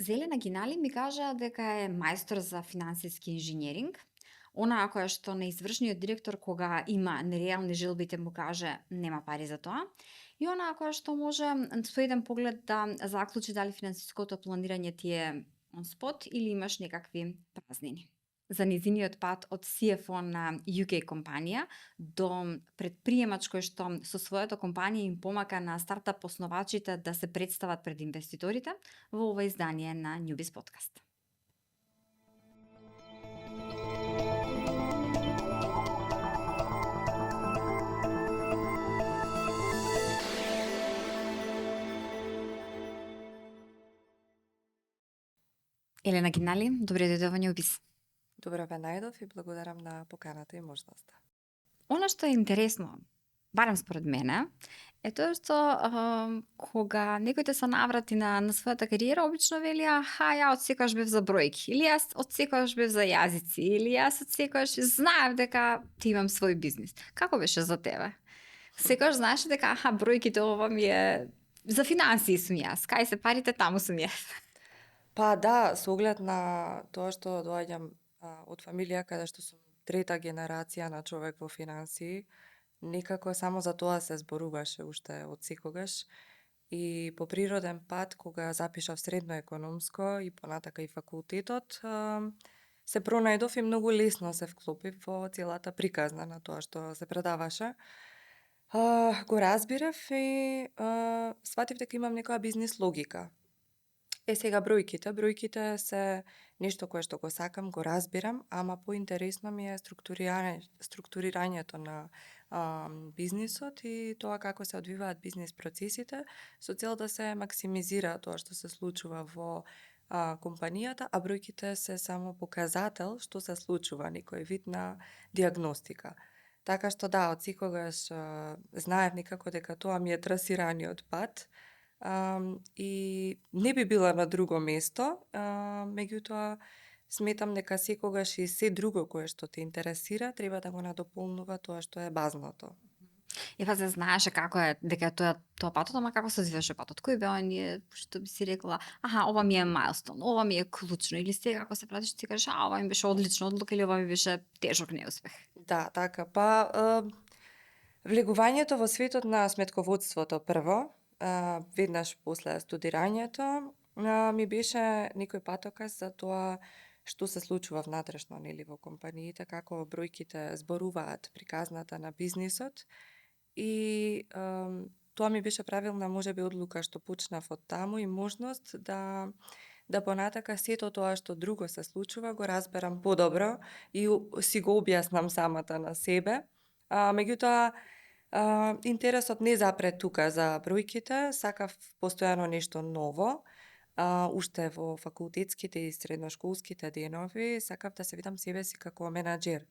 Зелена Гинали ми кажа дека е мајстор за финансиски инженеринг. Онаа која што на извршниот директор кога има нереални желби му каже нема пари за тоа. И онаа која што може со еден поглед да заклучи дали финансиското планирање ти е on spot или имаш некакви празнини. За низиниот пат од CFO на UK компанија до предприемач кој што со својата компанија им помага на стартап основачите да се представат пред инвеститорите во ова издание на Newbiz Podcast. Елена Гинали, добре дојде во Newbiz. Добро ве најдов и благодарам на поканата и можноста. Она што е интересно, барем според мене, е тоа што кога некој те се наврати на својата кариера, обично вели, аха, ја од секогаш бев за бројки, или јас од секогаш бев за јазици, или јас од секогаш знаев дека ти имам свој бизнис. Како беше за тебе? Секогаш знаеш дека, аха, бројките ова ми е за финансии сум јас, кај се парите таму сум јас. Па да, со оглед на тоа што доаѓам од фамилија каде што сум трета генерација на човек во финансии, некако само за тоа се зборуваше уште од секогаш. И по природен пат, кога запишав средно економско и понатака и факултетот, се пронајдов и многу лесно се вклопив во целата приказна на тоа што се предаваше. Го разбирав и сватив дека имам некоја бизнис логика. Сега бројките се нешто кое што го сакам, го разбирам, ама поинтересно ми е структурирањето на бизнисот и тоа како се одвиваат бизнис процесите со цел да се максимизира тоа што се случува во компанијата, а бројките се само показател што се случува, некој вид на диагностика. Така што да, од секогаш знаев некако дека тоа ми е трасираниот пат, и не би била на друго место, меѓутоа сметам дека секогаш и се друго кое што те интересира треба да го надополнува тоа што е базното. Ева се знаеше како е дека тоа патот, ама како се одвиваше патот? Кој беа оние што би си рекла, аха, ова ми е мајлстон, ова ми е клучно, или сега како се пратиш ти кажеш, ова ми беше одлична одлука или ова ми беше тежок неуспех? Да, така, влегувањето во светот на сметководството прво, веднаш после студирањето, ми беше некој патокас за тоа што се случува внатрешно нели во компаниите, како бројките зборуваат приказната на бизнисот и тоа ми беше правилна можеби одлука што почнав од таму и можност да понатака сето тоа што друго се случува го разберам подобро и си го објаснам самата на себе. Меѓутоа интересот не запре тука за бројките, сакав постојано нешто ново. Уште во факултетските и средношколските денови сакав да се видам себе си како менаџер.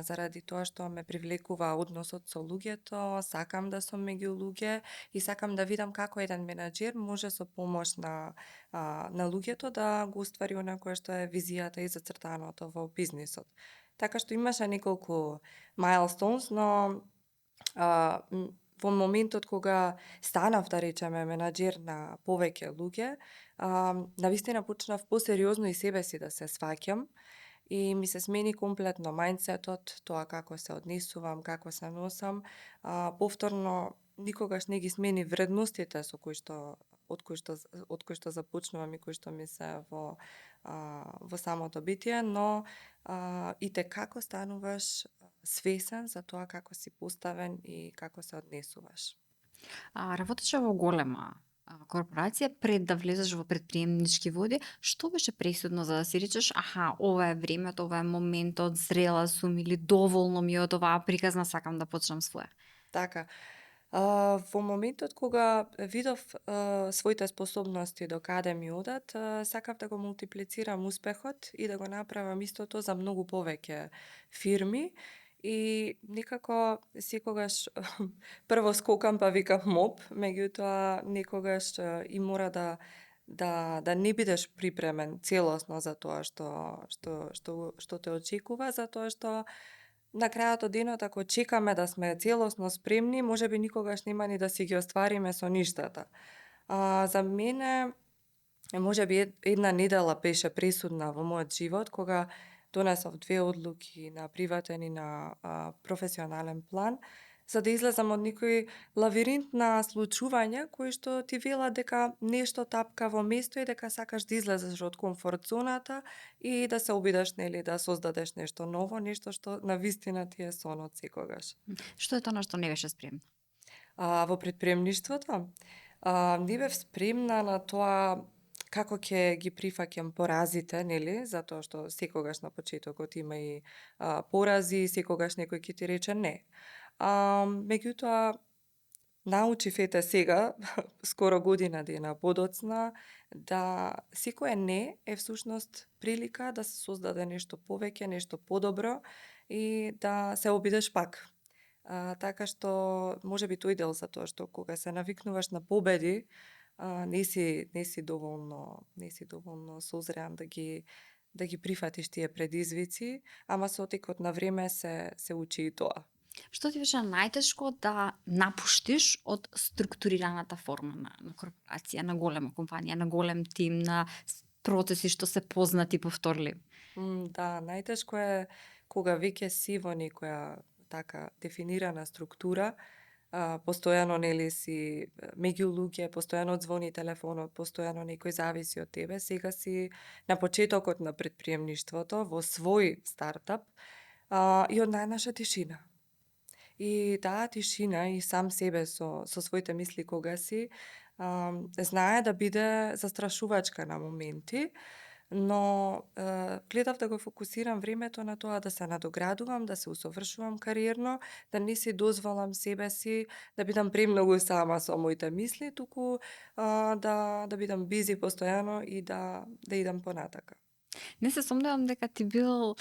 Заради тоа што ме привлекува односот со луѓето, сакам да сум меѓу луѓе и сакам да видам како еден менаџер може со помош на луѓето да го оствари она кое што е визијата и зацртаното во бизнисот. Така што имаше неколку milestones, но во моментот кога станав, да речеме, менаџер на повеќе луѓе, навистина почнав посериозно и себе си да се сваќам и ми се смени комплетно мајндсетот, тоа како се однесувам, како се носам. Повторно никогаш не ги смени вредностите со кои што од кои што започнувам и кои што ми се во самото битие, но и те како стануваш свесен за тоа како си поставен и како се однесуваш. Работеше во голема корпорација пред да влезеш во предприемнички води, што беше пресудно за да си речеш, аха, ова е времето, ова е моментот, зрела сум или доволно ми е од оваа приказна, сакам да почнам своја? Така, во моментот кога видов своите способности до каде ми одат, сакав да го мултиплицирам успехот и да го направам истото за многу повеќе фирми и некако секогаш прво скокам па викам моп, меѓутоа некогаш и мора да не бидеш припремен целосно за тоа што те очекува, затоа што на крајот од денот ако чекаме да сме целосно спремни, можеби никогаш нема ни да си ги оствариме со ништата. За мене Можеби една недела беше пресудна во мојот живот, кога донесов 2 одлуки на приватен и на професионален план, за да излезам од некој лавиринт на случувања кои што ти велат дека нешто тапка во место и дека сакаш да излезеш од комфорт зоната и да се обидеш, нели, да создадеш нешто ново, нешто што навистина ти е сонот секогаш. Што е тоа на што не беше спремна? Во предприемништвото, не бев спремна на тоа како ќе ги прифаќам поразите, нели, затоа што секогаш на почетокот има и порази, секогаш некој ќе ти рече не. Меѓутоа, научив ете сега, скоро година дена подоцна, да секое не е всушност прилика да се создаде нешто повеќе, нешто подобро и да се обидеш пак. Така што можеби тој дел за тоа што кога се навикнуваш на победи, не си доволно созреан да ги прифатиш тие предизвици, ама со текот на време се учи и тоа. Што ти беше најтешко да напуштиш од структурираната форма на корпорација, на голема компанија, на голем тим, на процеси што се познати и повторливи? Да, најтешко е кога веќе си во некоја така дефинирана структура, постојано нели си меѓу луѓе, постојано звони телефонот, постојано некој зависи од тебе. Сега си на почетокот на предприемништвото во свој стартап и од најнаша тишина. И таа тишина и сам себе со своите мисли кога си, знае да биде застрашувачка на моменти, но гледав да го фокусирам времето на тоа да се надоградувам, да се усовршувам кариерно, да не си дозволам себе си да бидам премногу сама со моите мисли, туку да бидам бизи постојано и да идам понатака. Не се сомневам дека ти бил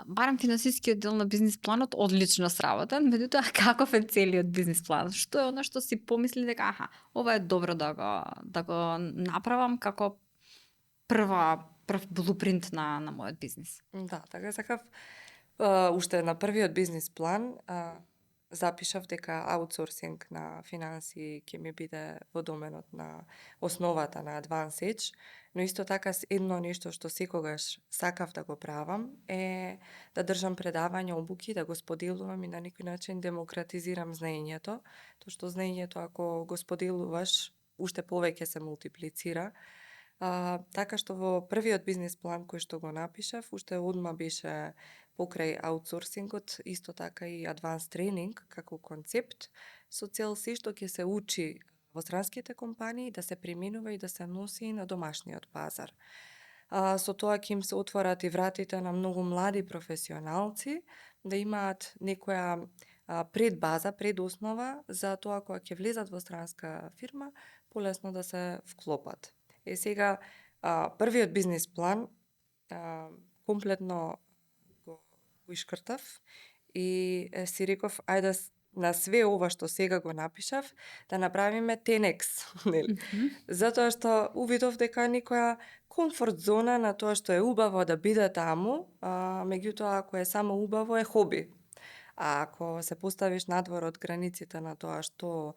барем финансискиот дел на бизнис планот одлично сработен, меѓутоа каков е целиот бизнис план? Што е она што си помисли дека ова е добро да го направам како прв блупринт на мојот бизнис? Да, така сакав уште на првиот бизнис план запишав дека аутсорсинг на финансии ќе ми биде во доменот на основата на Advance Edge, но исто така едно нешто што секогаш сакав да го правам е да држам предавања, обуки, да го споделувам и на некој начин демократизирам знаењето, тоа што знаењето ако го споделуваш уште повеќе се мултиплицира. Така што во првиот бизнис план кој што го напишав, уште одма беше покрај аутсорсингот, исто така и адванс тренинг како концепт, со цел се што ќе се учи во странските компании да се применува и да се носи на домашниот пазар. Со тоа ќе им се отворат и вратите на многу млади професионалци да имаат некоја предбаза, предоснова за тоа кога ќе влезат во странска фирма, полесно да се вклопат. Сега, првиот бизнис план комплетно го ишкртав и си реков, ајде на све ова што сега го напишав, да направиме 10x, нели? Затоа што увидов дека некоја комфорт зона на тоа што е убаво да биде таму, меѓутоа ако е само убаво е хоби. А ако се поставиш надвор од границите на тоа што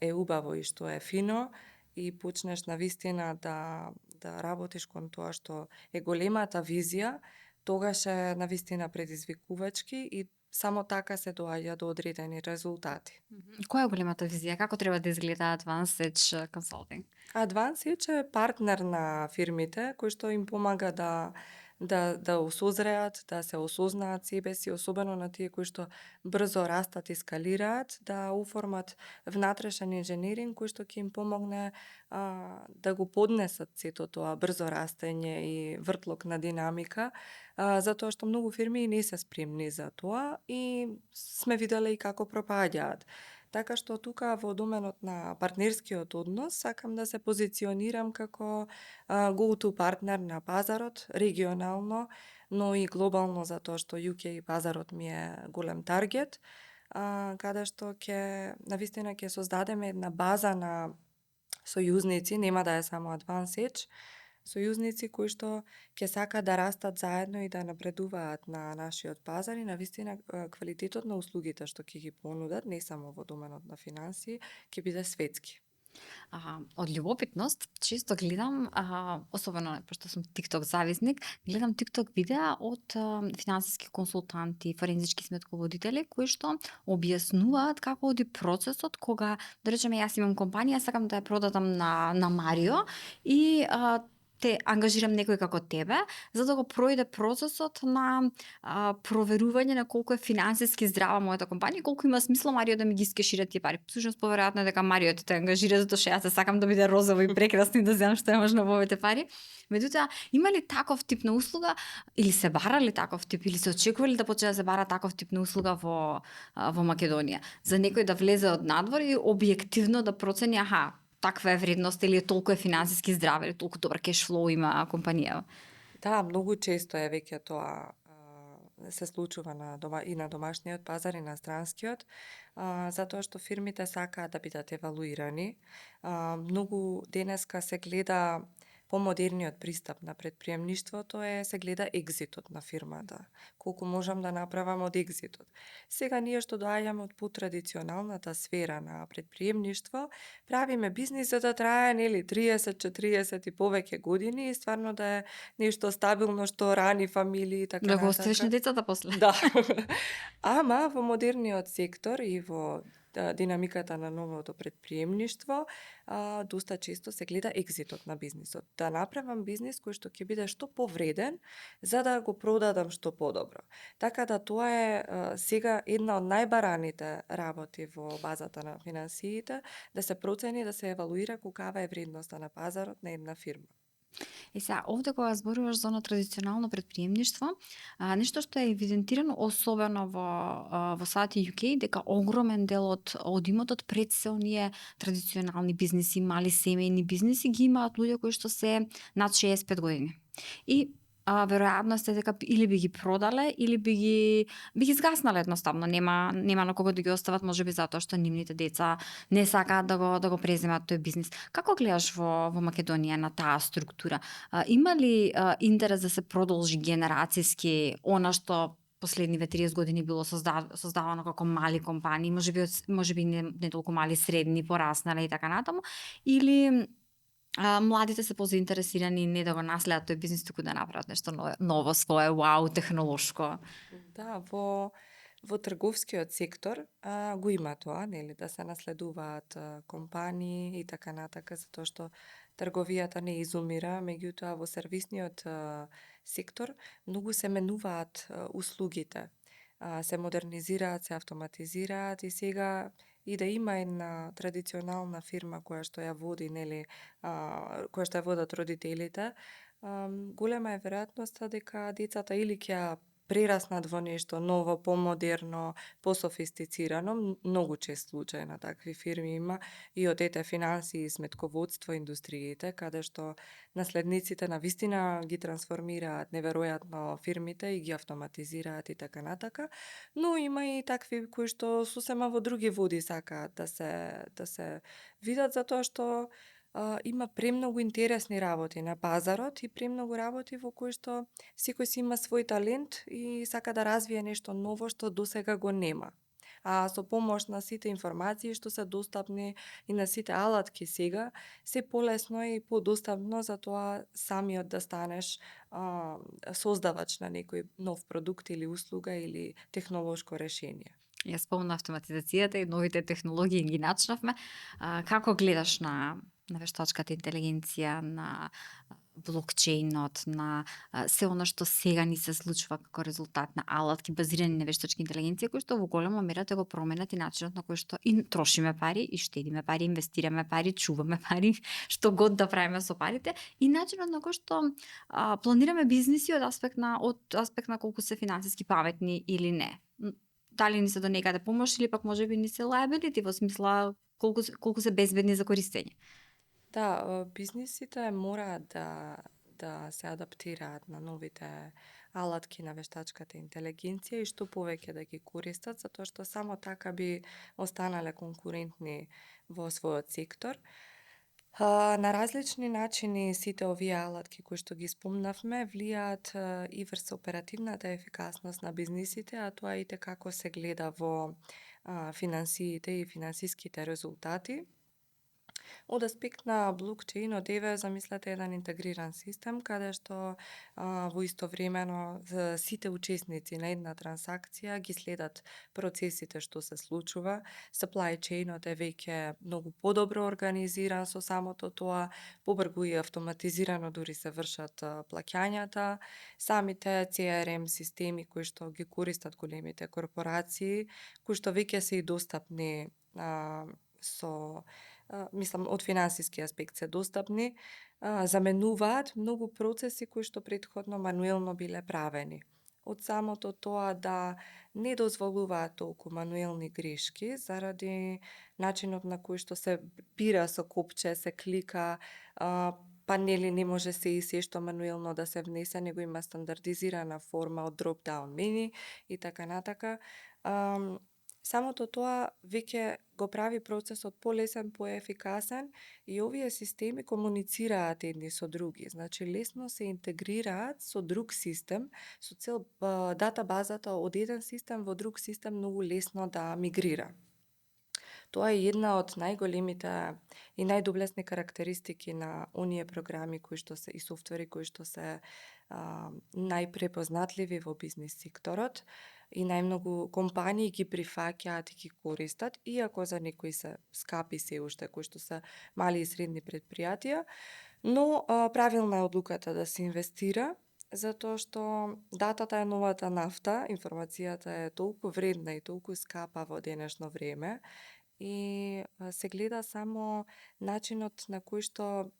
е убаво и што е фино, и почнеш навистина да работиш кон тоа што е големата визија, тогаш е навистина предизвикувачки и само така се доаѓа до одредени резултати. Која е големата визија? Како треба да изгледа Advanced Edge Consulting? Advance Edge е партнер на фирмите кој што им помага да осозреат, да се осознаат себе си, особено на тие кои што брзо растат и скалираат, да оформат внатрешен инженеринг кој што ќе им помогне да го поднесат сето тоа брзо растење и вртлок на динамика, затоа што многу фирми не се спремни за тоа и сме виделе и како пропаѓаат. Така што тука во доменот на партнерскиот однос сакам да се позиционирам како go-to партнер на пазарот, регионално, но и глобално затоа што UK пазарот ми е голем таргет, каде што навистина ќе создадеме една база на сојузници, нема да е само Advance Edge, сојузници кои што ќе сакаат да растат заедно и да напредуваат на нашиот пазар и навистина квалитетот на услугите што ќе ги понудат, не само во доменот на финансии, ќе биде светски. Од љубопитност, често гледам, особено пошто сум TikTok зависник, гледам TikTok видеа од финансиски консултанти, форензички сметководители кои што објаснуваат како оди процесот кога, да речеме, јас имам компанија, сакам да ја продадам на Марио и те ангажирам некој како тебе, за да го пројде процесот на проверување на колку е финансиски здрава мојата компанија и колку има смисло Марио да ми ги скешира тие пари. Всушност поверојатно е дека Марио те ангажира затоа што јас се сакам да биде розово и прекрасно и да земам што е можно повеќе пари. Меѓутоа, има ли таков тип на услуга или се бара ли таков тип или се очекува ли да почне да се бара таков тип на услуга во Македонија? За некој да влезе од надвор и објективно да процени, таква е вредност или толку е финансиски здрава или толку добар кеш флоу има компанијава. Да, многу често е веќе тоа се случува и на домашниот пазар и на странскиот, затоа што фирмите сакаат да бидат евалуирани. Многу денеска се гледа помодерниот пристап на предприемништвото се гледа екзитот на фирмата. Колку можам да направам од екзитот. Сега ние што доаѓаме од потрадиционалната сфера на предприемништво, правиме бизнис за да трае 30, 40 и повеќе години и стварно да е нешто стабилно што рани фамилии и така Да го оставиш на натака. децата после. Да. Ама во модерниот сектор и во динамиката на новото предприемништво, доста често се гледа екзитот на бизнисот. Да направам бизнис кој што ќе биде што повреден, за да го продадам што подобро. Така да тоа е сега една од најбараните работи во базата на финансиите, да се процени, да се евалуира колкава е вредноста на пазарот на една фирма. И сега, овде кога зборуваш за оно традиционално предприемништво, нешто што е евидентирано особено во SAD и UK, дека огромен дел од имотот пред се оние традиционални бизниси, мали семејни бизниси, ги имаат луѓе кои што се над 65 години. И веројатност е дека или би ги продале, или би ги згаснале едноставно. Нема на кого да ги остават, можеби затоа што нивните деца не сакаат да го преземат тој бизнис. Како гледаш во Македонија на таа структура? Има ли интерес да се продолжи генерацијски она што последниве 30 години било создавано како мали компании, можеби не толку мали, средни, пораснале и така натаму, или младите се позаинтересирани не да го наследат тој бизнис, туку да направат нешто ново, свое, вау, технолошко? Да, во трговскиот сектор го има тоа, нели, да се наследуваат компании и така натака, затоа што трговијата не изумира, меѓутоа во сервисниот сектор многу се менуваат услугите, се модернизираат, се автоматизираат и сега и да има една традиционална фирма која што ја води, нели, која што ја водат родителите, голема е веројатноста дека децата или ќе ја прераснат во нешто ново, помодерно, пософистицирано. Многу чест случај на такви фирми има и од финансии, сметководство, индустриите, каде што наследниците на вистина ги трансформираат неверојатно фирмите и ги автоматизираат и така натака, но има и такви кои што сосема во други води сакаат да се видат, затоа што има премногу интересни работи на пазарот и премногу работи во кои што секој си има свој талент и сака да развие нешто ново што досега го нема. А со помош на сите информации што се достапни и на сите алатки сега, се полесно и подостапно за тоа самиот да станеш создавач на некој нов продукт или услуга или технолошко решение. Ја спомна автоматизацијата и новите технологии ги начнавме. Како гледаш на вештачката интелигенција, на блокчейнот, на се она што сега ни се случува како резултат на алатки базирани на вештачка интелигенција, кои што во голема мера го променат и начинот на кој што и трошиме пари, и штедиме пари, инвестираме пари, чуваме пари, што год да правиме со парите, и начинот на кој што планираме бизниси од аспект на колку се финансиски паметни или не. Дали ни се до некаде помош или пак можеби ни се liability во смисла колку се безбедни за користење. Да, бизнисите мораат да се адаптираат на новите алатки на вештачката интелигенција и што повеќе да ги користат, затоа што само така би останале конкурентни во својот сектор. На различни начини сите овие алатки кои што ги спомнавме влијаат и врз оперативната ефикасност на бизнисите, а тоа и како се гледа во финансиите и финансиските резултати. Од аспект на блокчейнот, еве замислете еден интегриран систем каде што во истовремено сите учесници на една трансакција ги следат процесите што се случува. Supply chainот е веќе многу подобро организиран со самото тоа, побрзо и автоматизирано дури се вршат плаќањата. Самите CRM системи кои што ги користат големите корпорации, кои што веќе се и достапни со мислам од финансиски аспект се достапни, заменуваат многу процеси кои што претходно мануелно биле правени. Од самото тоа да не дозволуваат толку мануелни грешки заради начинот на кој што се бира со копче, се клика, па нели не може се и се што мануелно да се внесе, него има стандардизирана форма од drop-down menu и така натака. Самото тоа веќе го прави процесот полесен, поефикасен и овие системи комуницираат едни со други. Значи лесно се интегрираат со друг систем, со цел датабазата од еден систем во друг систем многу лесно да мигрира. Тоа е една од најголемите и најдоблесни карактеристики на оние програми кои што се и софтвери кои што се најпрепознатливи во бизнис секторот и најмногу компании ги прифаќаат и ги користат, иако за некои се скапи се уште, кои што се мали и средни предпријатија, но правилна е одлуката да се инвестира, затоа што датата е новата нафта, информацијата е толку вредна и толку скапа во денешно време, и се гледа само начинот на кој што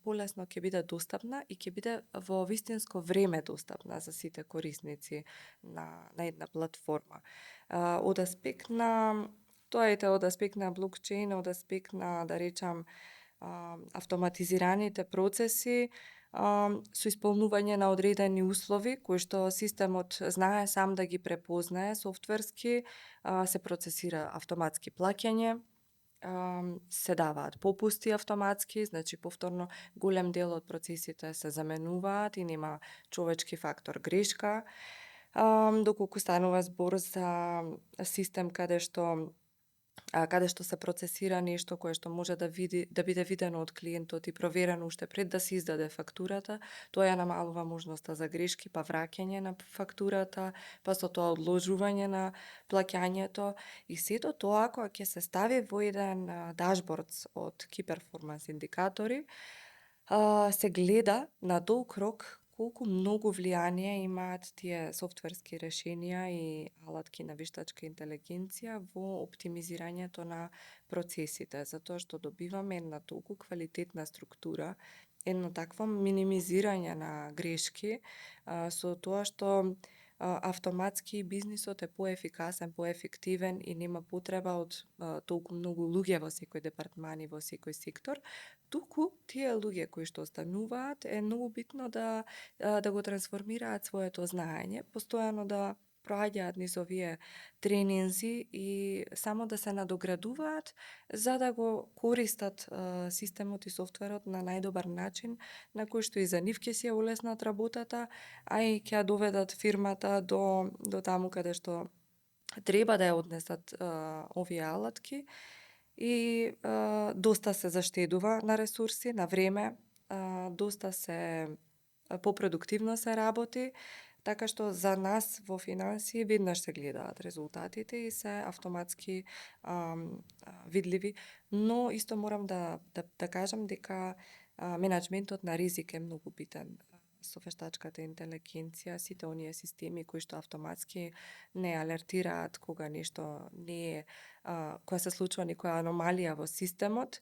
полесно ќе биде достапна и ќе биде во вистинско време достапна за сите корисници на една платформа. Од аспект на тоа од аспект на блокчейн, од аспект на да речам автоматизираните процеси, со исполнување на одредени услови кои што системот знае сам да ги препознае софтверски, се процесира автоматски плаќање, се даваат попусти автоматски, значи повторно голем дел од процесите се заменуваат и нема човечки фактор грешка, доколку станува збор за систем каде што се процесира нешто кое што може да биде видено од клиентот и проверено уште пред да се издаде фактурата, тоа ја намалува можноста за грешки, па враќање на фактурата, па со тоа одложување на плаќањето и сето тоа кога ќе се стави во еден дашборд од Key Performance индикатори, се гледа на долг рок колку многу влијание имаат тие софтверски решенија и алатки на вештачка интелигенција во оптимизирањето на процесите, затоа што добиваме една толку квалитетна структура, едно такво минимизирање на грешки, со тоа што автоматски бизнисот е поефикасен, поефективен и нема потреба од толку многу луѓе во секој департман и во секој сектор, туку тие луѓе кои што остануваат е многу битно да го трансформираат своето знаење, постојано да проаѓаат низ овие тренинзи и само да се надоградуваат за да го користат системот и софтверот на најдобар начин на кој што и за нив ќе си ја улеснат работата, а и ќе ја доведат фирмата до таму каде што треба да ја однесат овие алатки и доста се заштедува на ресурси, на време, доста се попродуктивно се работи, така што за нас во финансии веднаш се гледаат резултатите и се автоматски видливи, но исто морам да кажам дека менаџментот на ризик е многу битен со вештачката интелигенција, сите оние системи кои што автоматски не алертираат кога нешто не е, кога се случува некоја аномалија во системот,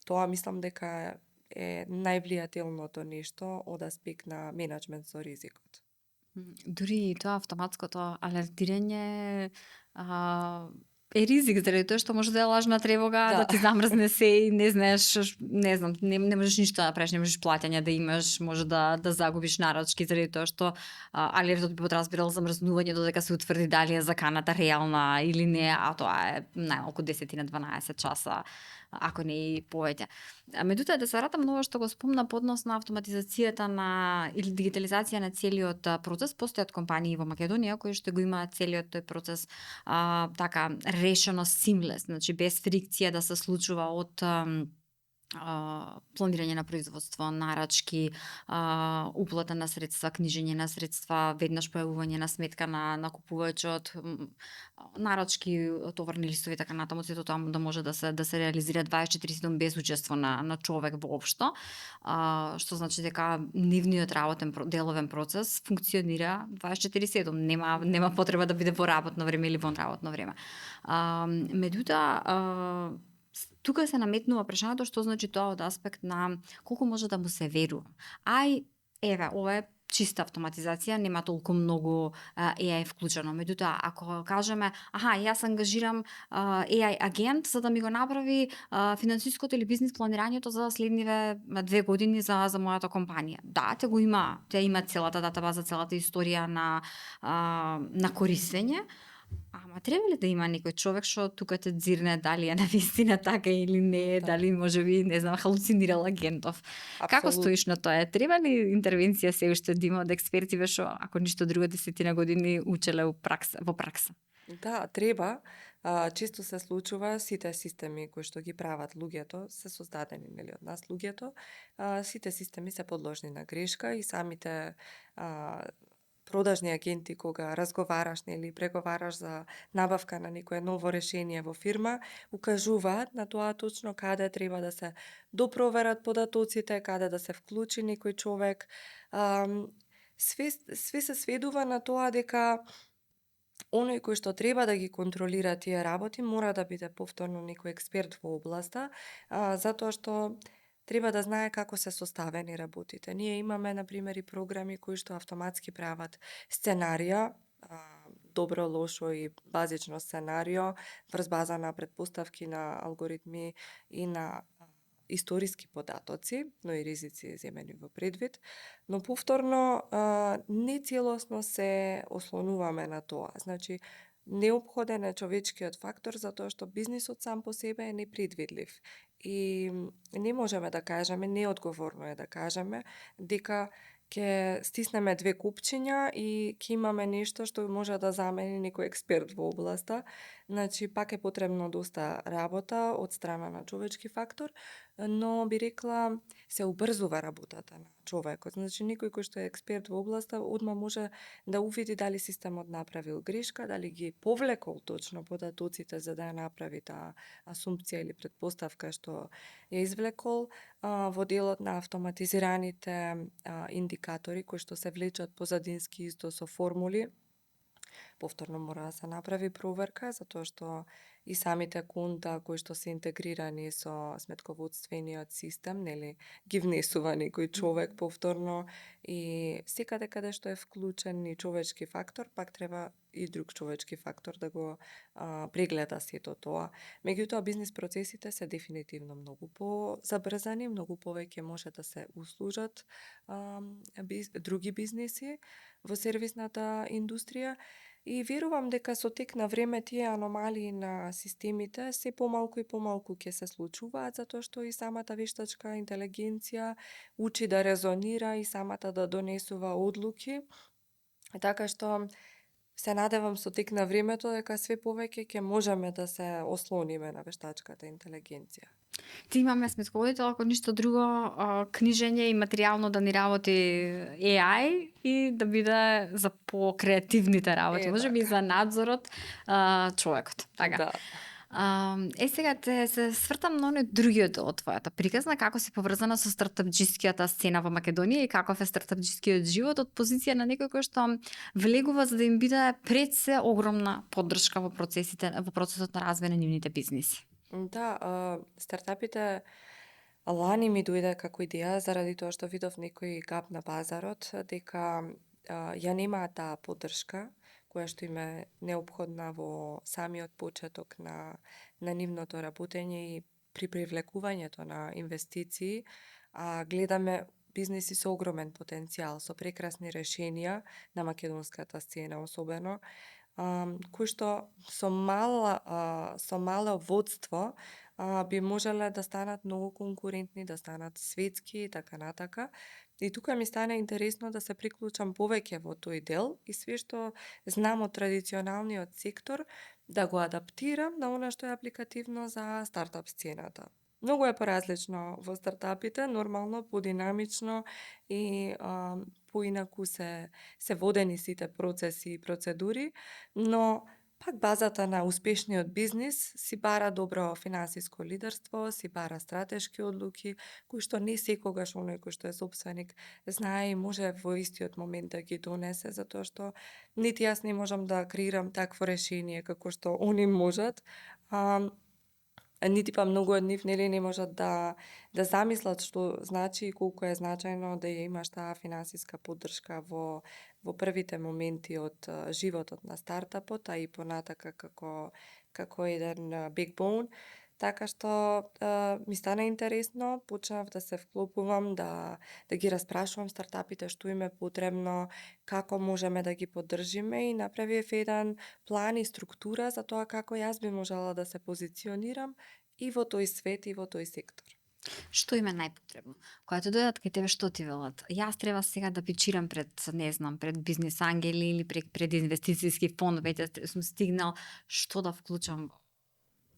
тоа мислам дека е највлијателното нешто од аспект на менаџмент со ризикот. Дури и тоа автоматското алертирање е ризик, заради тоа што може да е лажна тревога, да ти замрзне се и не знаеш, не знам, не можеш ништо да правиш, не можеш плаќање да имаш, може да загубиш нарачки заради тоа што алертот би подразбирал замрзнување додека се утврди дали е заканата реална или не, а тоа е најмалку 10 на 12 часа ако не и повеќе. Меѓутоа да се вратам на ова што го спомна по однос на автоматизацијата на или дигитализација на целиот процес, постојат компании во Македонија кои што го имаат целиот тој процес така решено seamless, значи без фрикција да се случува од планирање на производство, нарачки, уплата на средства, книжење на средства, веднаш појавување на сметка на купувачот, нарачки, товарни листови и така натаму, сето тоа да може да се реализира 24/7 без учество на човек воопшто, што значи дека нивниот деловен процес функционира 24/7, нема потреба да биде во работно време или вон работно време. Меѓутоа тука се наметнува прашањето што значи тоа од аспект на колку може да му се верува. Еве, ова е чиста автоматизација, нема толку многу AI вклучено. Меѓутоа, ако кажеме, јас ангажирам AI агент за да ми го направи финансиското или бизнис планирањето за следниве 2 години за мојата компанија. Да, те има целата датабаза, целата историја на користење. Ама треба ли да има некој човек што тука те дзирне дали е навистина така или не, дали можеби, не знам, халуцинирал агентов. Како стоиш на тоа? Треба ли интервенција се уште да има од експерти што ако ништо друго 10 години учеле во пракса? Да, треба. Често се случува сите системи кои што ги прават луѓето се создадени нели од нас луѓето. Сите системи се подложни на грешка и самите продажни агенти кога разговараш или преговараш за набавка на некое ново решение во фирма, укажуваат на тоа точно каде треба да се допроверат податоците, каде да се вклучи некој човек. Све се сведува на тоа дека оној кој што треба да ги контролира тие работи мора да биде повторно некој експерт во областа, затоа што треба да знае како се составени работите. Ние имаме, например, и програми кои што автоматски прават сценарија, добро, лошо и базично сценарио, врз база на претпоставки на алгоритми и на историски податоци, но и ризици земени во предвид. Но повторно, не целосно се ослонуваме на тоа. Значи, неопходен е човечкиот фактор затоа што бизнисот сам по себе е непредвидлив. И не можеме да кажеме, неодговорно е да кажеме, дека ќе стиснеме 2 купчиња и ќе имаме нешто што може да замени некој експерт во областа. Значи, пак е потребно доста работа од страна на човечки фактор, но би рекла се убрзува работата на човекот. Значи, некој кој што е експерт во областа одма може да увиди дали системот направил грешка, дали ги повлекол точно податоците за да ја направи таа асумпција или претпоставка што ја извлекол во делот на автоматизираните индикатори кои што се влечат позадински исто со формули. Повторно мора да се направи проверка, затоа што и самите конта кои што се интегрирани со сметководствениот систем, нели, ги внесува некој човек повторно и секаде каде што е вклучен и човечки фактор, пак треба и друг човечки фактор да го прегледа сето тоа. Меѓутоа, бизнис процесите се дефинитивно многу позабрзани, многу повеќе може да се услужат други бизниси во сервисната индустрија. И верувам дека со тек на време тие аномалии на системите се помалку и помалку ќе се случуваат, затоа што и самата вештачка интелигенција учи да резонира и самата да донесува одлуки. Така што се надевам со тек на времето дека све повеќе ќе можеме да се ослониме на вештачката интелигенција. Ти имаме сметководител, ако ништо друго, книжење и материјално да ни работи AI и да биде за покреативните работи, можеби и за надзорот човекот. Така. Да. Сега се свртам на оној другиот дел од твојата приказна, како си поврзана со стартапџискијата сцена во Македонија и каков е стартапџискиот живот од позиција на некој кој што влегува за да им биде пред се огромна поддршка во процесот на развој на нивните бизниси. Да, стартапите лани ми дојде како идеја заради тоа што видов некој гап на пазарот дека ја немаат таа поддршка која што им е неопходна во самиот почеток на нивното работење и при привлекувањето на инвестиции, гледаме бизниси со огромен потенцијал, со прекрасни решенија на македонската сцена особено, кои што со мало водство би можеле да станат многу конкурентни, да станат светски и така натака. И тука ми стана интересно да се приклучам повеќе во тој дел и све што знам од традиционалниот сектор да го адаптирам на она што е апликативно за стартап сцената. Многу е поразлично во стартапите, нормално, подинамично и поинаку се водени сите процеси и процедури, но пак базата на успешниот бизнис си бара добро финансиско лидерство, си бара стратешки одлуки, кои што не секогаш оној кој што е сопственик знае и може во истиот момент да ги донесе, затоа што нити јас не можам да креирам такво решение како што они можат. Нити па многу од нив нели не можат да замислат што значи и колку е значајно да ја имаш таа финансиска поддршка во првите моменти од животот на стартапот, а и понатака како еден backbone. Така што ми стана интересно, почнав да се вклопувам, да ги распрашувам стартапите што им е потребно, како можеме да ги поддржиме и направив еден план и структура за тоа како јас би можела да се позиционирам и во тој свет и во тој сектор. Што им е најпотребно? Кога те дојдат кај тебе што ти велат? Јас треба сега да пичирам пред, не знам, пред бизнис ангели или пред инвестицијски фонд, веќе сум стигнал што да вклучам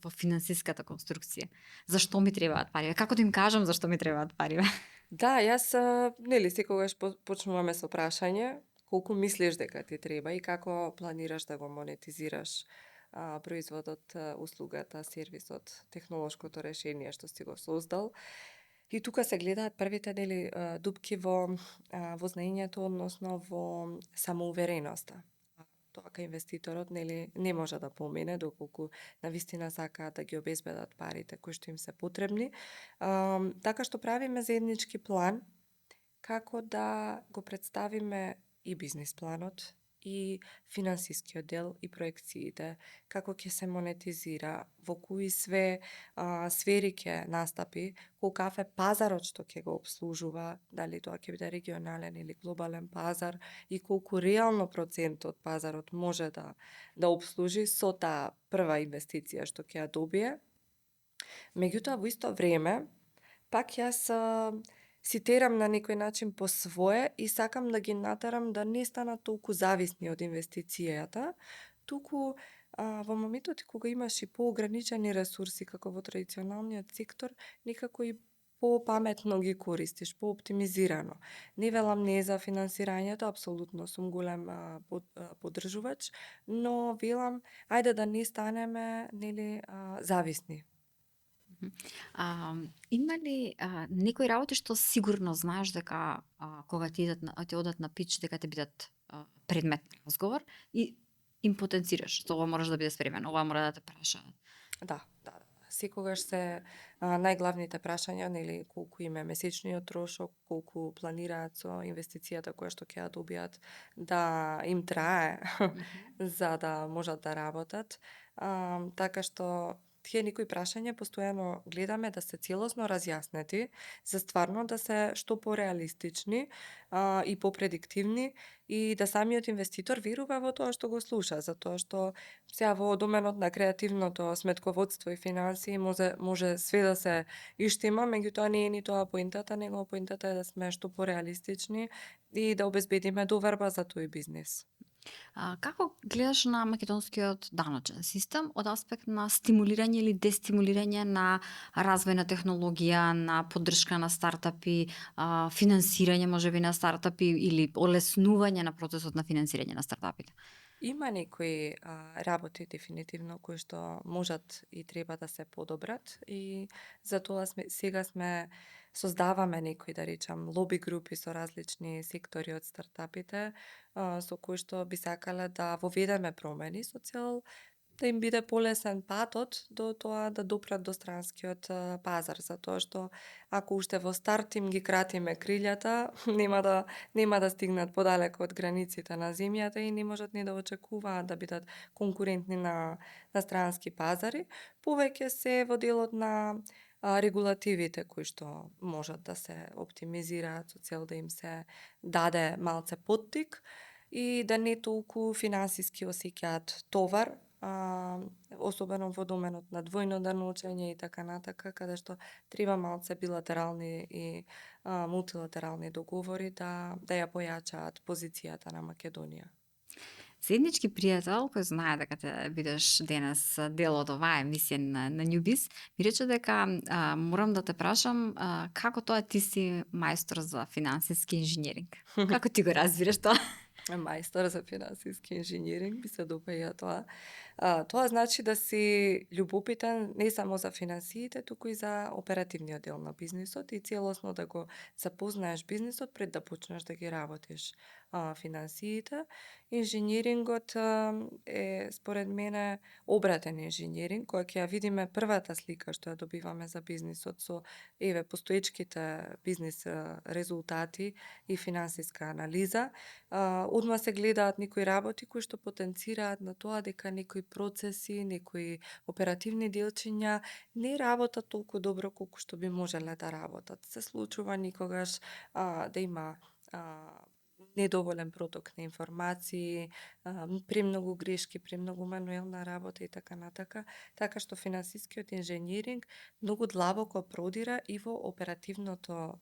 во финансиската конструкција. Зашто ми требаат пари? Како да им кажам зашто ми требаат пари? Да, јас нели секогаш почнуваме со прашање колку мислиш дека ти треба и како планираш да го монетизираш производот, услугата, сервисот, технолошкото решение што си го создал. И тука се гледаат првите нели дупки во знаењето, односно во самоувереноста. Тоа кај инвеститорот нели не може да помене доколку навистина сакаат да ги обезбедат парите кои што им се потребни. Така што правиме заеднички план како да го представиме и бизнис планот, и финансискиот дел, и проекциите, како ќе се монетизира, во кои све сфери ќе настапи, колкав е пазарот што ќе го обслужува, дали тоа ќе биде регионален или глобален пазар и колку реално процент од пазарот може да обслужи со таа прва инвестиција што ќе ја добие. Меѓутоа во исто време, пак јас си терам на некој начин по свое и сакам да ги натерам да не станат толку зависни од инвестицијата, туку во моментот кога имаш и поограничени ресурси како во традиционалниот сектор, некако и попаметно ги користиш, пооптимизирано. Не велам не за финансирањето, апсолутно сум голем поддржувач, но велам ајде да не станеме нели зависни. Има ли некои работи што сигурно знаеш дека кога ти одат на пич дека ќе бидат предмет на разговор и им потенцираш, ова можеш да биде спремен, ова мора да те прашаат. Да. Секогаш се најглавните прашања, нели колку им е месечниот трошок, колку планираат со инвестицијата која што ќе ја добијат да им трае за да можат да работат. Така што тие некои прашања постојано гледаме да се целосно разјаснети, за стварно да се што пореалистични и попредиктивни и да самиот инвеститор верува во тоа што го слуша, затоа што сега во доменот на креативното сметководство и финансии може све да се иштима, меѓутоа не е ни тоа поентата, него поентата е да сме што пореалистични и да обезбедиме доверба за тој бизнис. Како гледаш на македонскиот даночен систем од аспект на стимулирање или дестимулирање на развој на технологија, на поддршка на стартапи, финансирање можеби на стартапи или олеснување на процесот на финансирање на стартапите? Има некои работи дефинитивно кои што можат и треба да се подобрат и затоа сега создаваме некои, да речам, лоби групи со различни сектори од стартапите, со кои што би сакале да воведеме промени со цел да им биде полесен патот до тоа да допрат до странскиот пазар, затоа што ако уште во старт им ги кратиме крилјата, нема да стигнат подалеку од границите на земјата и не можат ни да очекуваат да бидат конкурентни на странски пазари. Повеќе се во делот на регулативите кои што можат да се оптимизираат со цел да им се даде малце поттик и да не толку финансиски осеќаат товар особено во доменот на двојно научење и така натака, каде што треба малце билатерални и мултилатерални договори да ја појачаат позицијата на Македонија. Заеднички пријател кој знае дека ќе бидеш денес дел од оваа емисија на Newbiz, ми рече дека морам да те прашам како тоа ти си мајстор за финансиски инженеринг. Како ти го разбираш тоа? Мајстор за финансиски инженеринг, ми се допаѓа тоа. Тоа значи да си љубопитен не само за финансиите, туку и за оперативниот дел на бизнисот и целосно да го запознаеш бизнисот пред да почнеш да ги работиш финансиите. Инженерингот е според мене обратен инженеринг, која ќе ја видиме првата слика што ја добиваме за бизнисот со постоечките бизнис резултати и финансиска анализа. Одма се гледаат некои работи кои што потенцираат на тоа дека некои процеси, некои оперативни делчиња не работат толку добро колку што би можеле да работат. Се случува никогаш да има недоволен проток на информации, премногу грешки, премногу мануелна работа и така натака, така што финансискиот инженеринг многу длабоко продира и во оперативното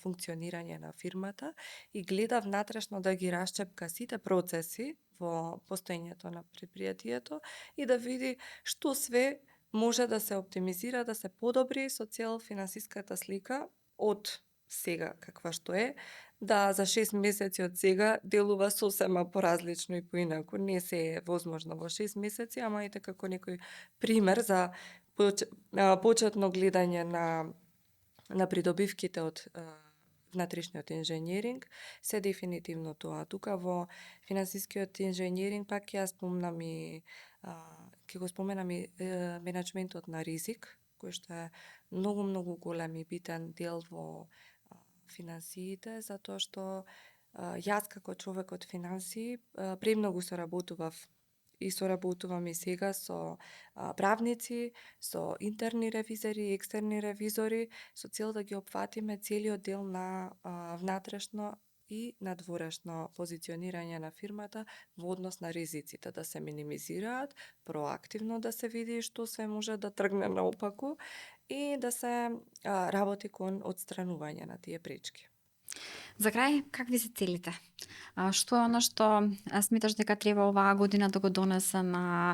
функционирање на фирмата и гледа внатрешно да ги расчепка сите процеси во постоењето на предпријатието и да види што све може да се оптимизира, да се подобри со цел финансиската слика од сега каква што е, да за 6 месеци од сега делува сосема поразлично и поинаку. Не се е возможно во 6 месеци, ама ете како некој пример за почетно гледање на придобивките од внатрешниот инженеринг се дефинитивно тоа. Тука во финансискиот инженеринг пак ќе го споменам и менаџментот на ризик, кој што е многу голем и битен дел во финансиите, затоа што јас како човек од финансии премногу соработував и соработувам и сега со правници, со интерни ревизори и екстерни ревизори, со цел да ги опфатиме целиот дел на внатрешно и надворешно позиционирање на фирмата во однос на ризиците, да се минимизираат, проактивно да се види што се може да тргне наопаку и да се работи кон отстранување на тие пречки. За крај, какви се целите? Што е оно што сметаш дека треба оваа година да го донесе на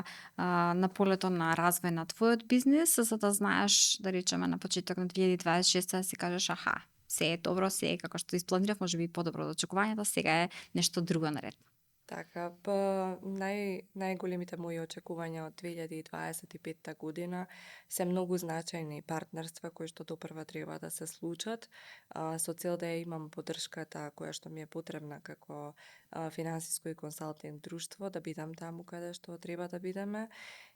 полето на развој на твојот бизнис, за да знаеш, да речеме, на почеток на 2026 да си кажеш аха, се е добро, се е како што испланирав, може би подобро од очекувањата, сега е нешто друго наред. Така, најголемите мои очекувања од 2025 година се многу значајни партнерства кои што допрва треба да се случат, со цел да ја имам поддршката која што ми е потребна како финансиско и консалтинг друштво, да бидам таму каде што треба да бидеме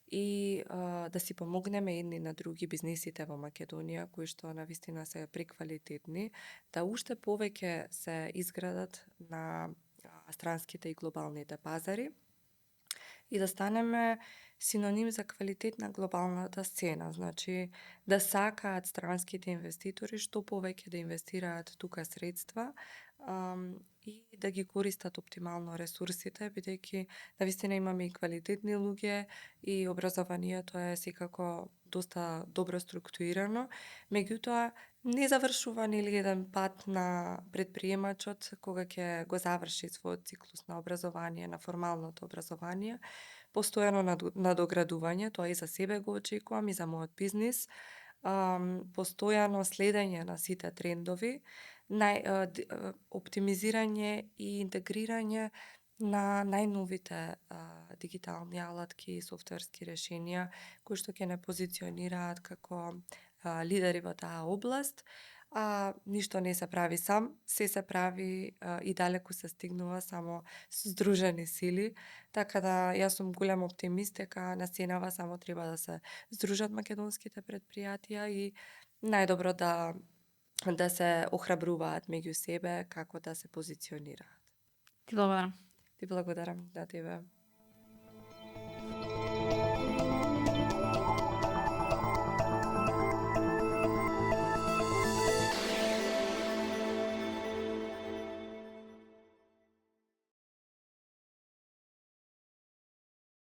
и да си помогнеме едни на други бизнисите во Македонија кои што навистина се преквалитетни, да уште повеќе се изградат на странските и глобалните пазари и да станеме синоним за квалитет на глобалната сцена. Значи, да сакаат странските инвеститори што повеќе да инвестираат тука средства и да ги користат оптимално ресурсите, бидејќи навистина имаме и квалитетни луѓе и образованието е секако доста добро структурирано, меѓутоа не завршува нели еден пат на предприемачот кога ќе го заврши својот циклус на образование, на формалното образование, постојано надоградување, тоа и за себе го очекувам и за мојот бизнис, постојано следење на сите трендови, оптимизирање и интегрирање на најновите дигитални алатки и софтверски решенија кои што ќе не позиционираат како лидери во таа област, ништо не се прави сам, се прави и далеку се стигнува само со здружени сили, така да јас сум голем оптимист дека на сценава само треба да се здружат македонските предпријатија и најдобро да се охрабруваат меѓу себе како да се позиционираат. Ти благодарам. Ти благодарам на тебе.